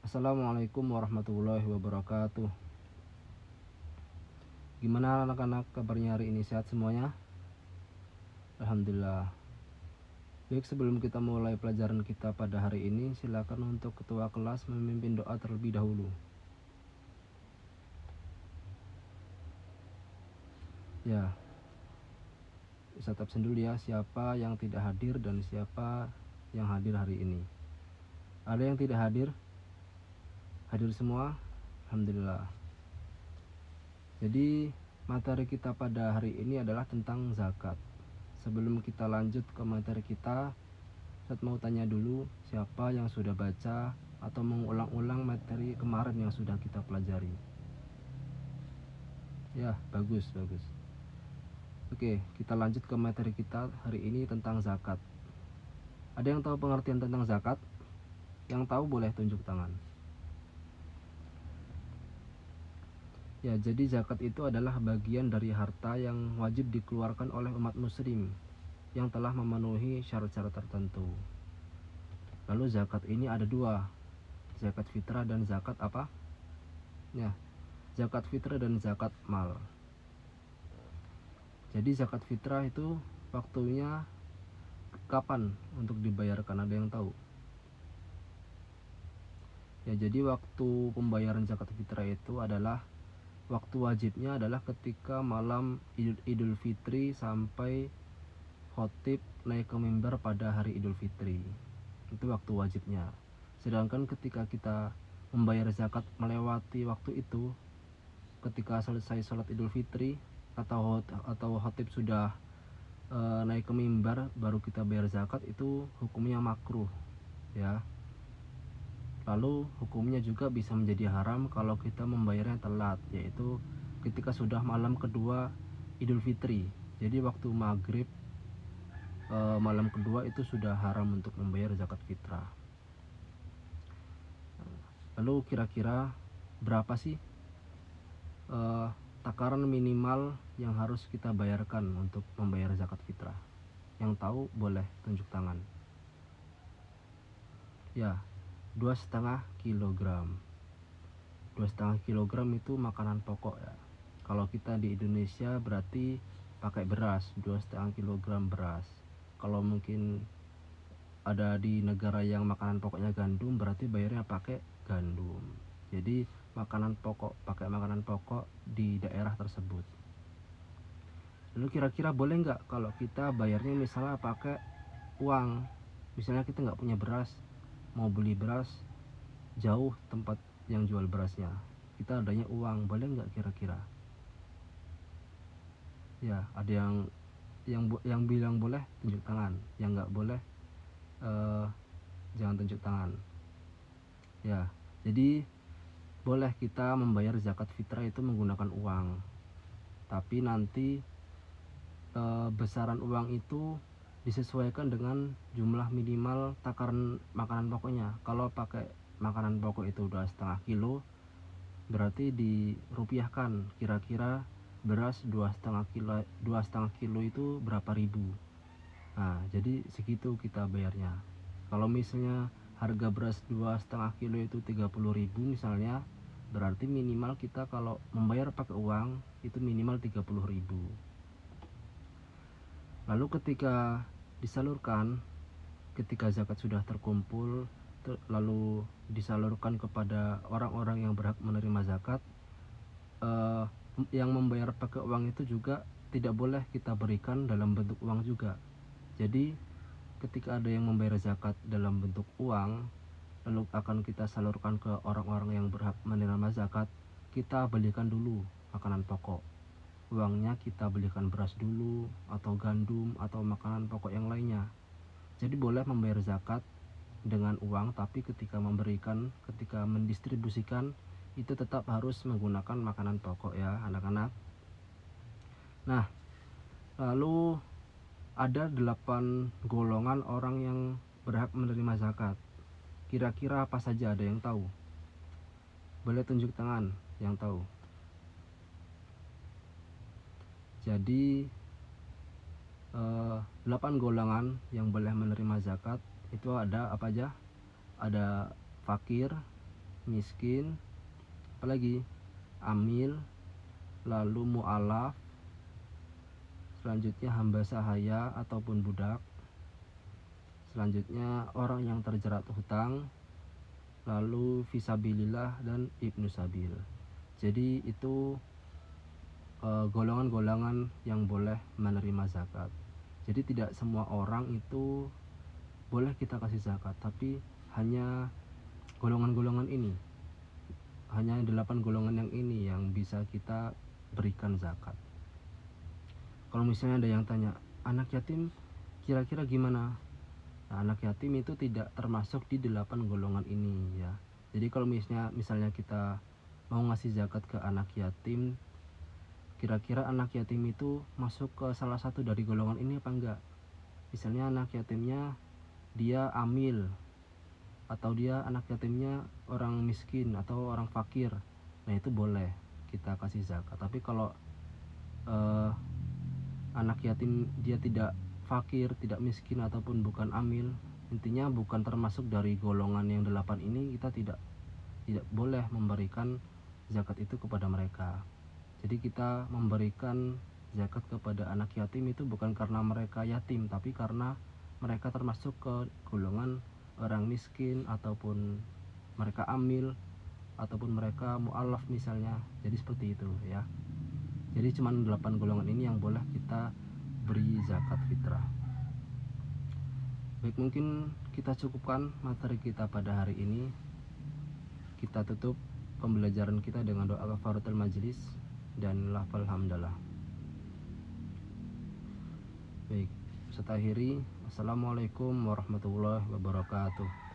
Assalamualaikum warahmatullahi wabarakatuh. Gimana anak-anak, kabarnya hari ini? Sehat semuanya? Alhamdulillah. Baik, sebelum kita mulai pelajaran kita pada hari ini, silakan untuk ketua kelas memimpin doa terlebih dahulu. Ya, bisa absen dulu ya, siapa yang tidak hadir dan siapa yang hadir hari ini. Ada yang tidak hadir? Hadir semua? Alhamdulillah. Jadi materi kita pada hari ini adalah tentang zakat. Sebelum kita lanjut ke materi kita, saya mau tanya dulu, siapa yang sudah baca atau mengulang-ulang materi kemarin yang sudah kita pelajari? Ya, bagus. Oke, kita lanjut ke materi kita hari ini tentang zakat. Ada yang tahu pengertian tentang zakat? Yang tahu boleh tunjuk tangan. Ya, jadi zakat itu adalah bagian dari harta yang wajib dikeluarkan oleh umat muslim yang telah memenuhi syarat-syarat tertentu. Lalu zakat ini ada dua, zakat fitrah dan zakat apa? Ya, zakat fitrah dan zakat mal. Jadi zakat fitrah itu waktunya kapan untuk dibayarkan? Ada yang tahu? Ya, jadi waktu pembayaran zakat fitrah itu adalah waktu wajibnya adalah ketika malam Idul Fitri sampai khotib naik ke mimbar pada hari Idul Fitri. Itu waktu wajibnya. Sedangkan ketika kita membayar zakat melewati waktu itu, ketika selesai sholat Idul Fitri atau khotib sudah naik ke mimbar baru kita bayar zakat, itu hukumnya makruh ya. Lalu hukumnya juga bisa menjadi haram kalau kita membayarnya telat, yaitu ketika sudah malam kedua Idul Fitri. Jadi waktu maghrib malam kedua itu sudah haram untuk membayar zakat fitrah. Lalu kira-kira berapa sih takaran minimal yang harus kita bayarkan untuk membayar zakat fitrah? Yang tahu boleh tunjuk tangan. Ya, 2,5 kilogram. 2,5 kilogram itu makanan pokok ya. Kalau kita di Indonesia berarti pakai beras, 2,5 kilogram beras. Kalau mungkin ada di negara yang makanan pokoknya gandum, berarti bayarnya pakai gandum. Jadi pakai makanan pokok di daerah tersebut. Lalu kira-kira boleh nggak kalau kita bayarnya misalnya pakai uang? Misalnya kita nggak punya beras, mau beli beras jauh tempat yang jual berasnya, kita adanya uang, boleh nggak kira-kira? Ya, ada yang bilang boleh tunjuk tangan, yang nggak boleh jangan tunjuk tangan. Ya, jadi boleh kita membayar zakat fitrah itu menggunakan uang, tapi nanti besaran uang itu disesuaikan dengan jumlah minimal takaran makanan pokoknya. Kalau pakai makanan pokok itu udah 1,5 kilo, berarti dirupiahkan kira-kira beras 2,5 kilo itu berapa ribu. Nah, jadi segitu kita bayarnya. Kalau misalnya harga beras 2,5 kilo itu 30.000 misalnya, berarti minimal kita kalau membayar pakai uang itu minimal 30.000. Lalu ketika disalurkan, ketika zakat sudah terkumpul lalu disalurkan kepada orang-orang yang berhak menerima zakat, yang membayar pakai uang itu juga tidak boleh kita berikan dalam bentuk uang juga. Jadi ketika ada yang membayar zakat dalam bentuk uang lalu akan kita salurkan ke orang-orang yang berhak menerima zakat, kita belikan dulu makanan pokok. Uangnya kita belikan beras dulu atau gandum atau makanan pokok yang lainnya. Jadi boleh membayar zakat dengan uang, tapi ketika mendistribusikan itu tetap harus menggunakan makanan pokok ya anak-anak. Nah, lalu ada 8 golongan orang yang berhak menerima zakat. Kira-kira apa saja, ada yang tahu? Boleh tunjuk tangan yang tahu. Jadi 8 golongan yang boleh menerima zakat itu ada apa aja? Ada fakir, miskin, apalagi amil, lalu mu'alaf, selanjutnya hamba sahaya ataupun budak, selanjutnya orang yang terjerat hutang, lalu fisabilillah dan ibnu sabil. Jadi itu golongan-golongan yang boleh menerima zakat. Jadi tidak semua orang itu boleh kita kasih zakat, tapi hanya golongan-golongan ini, hanya 8 golongan yang ini yang bisa kita berikan zakat. Kalau misalnya ada yang tanya, anak yatim kira-kira gimana? Nah, anak yatim itu tidak termasuk di 8 golongan ini ya. Jadi kalau misalnya kita mau ngasih zakat ke anak yatim, kira-kira anak yatim itu masuk ke salah satu dari golongan ini apa enggak? Misalnya anak yatimnya dia amil, atau dia anak yatimnya orang miskin atau orang fakir, nah itu boleh kita kasih zakat. Tapi kalau anak yatim dia tidak fakir, tidak miskin ataupun bukan amil, intinya bukan termasuk dari golongan yang 8 ini, kita tidak boleh memberikan zakat itu kepada mereka. Jadi kita memberikan zakat kepada anak yatim itu bukan karena mereka yatim, tapi karena mereka termasuk ke golongan orang miskin, ataupun mereka amil, ataupun mereka mu'alaf misalnya. Jadi seperti itu ya. Jadi cuma 8 golongan ini yang boleh kita beri zakat fitrah. Baik, mungkin kita cukupkan materi kita pada hari ini. Kita tutup pembelajaran kita dengan doa kafaratul majlis dan lafal hamdalah. Baik, saya akhiri. Assalamualaikum warahmatullahi wabarakatuh.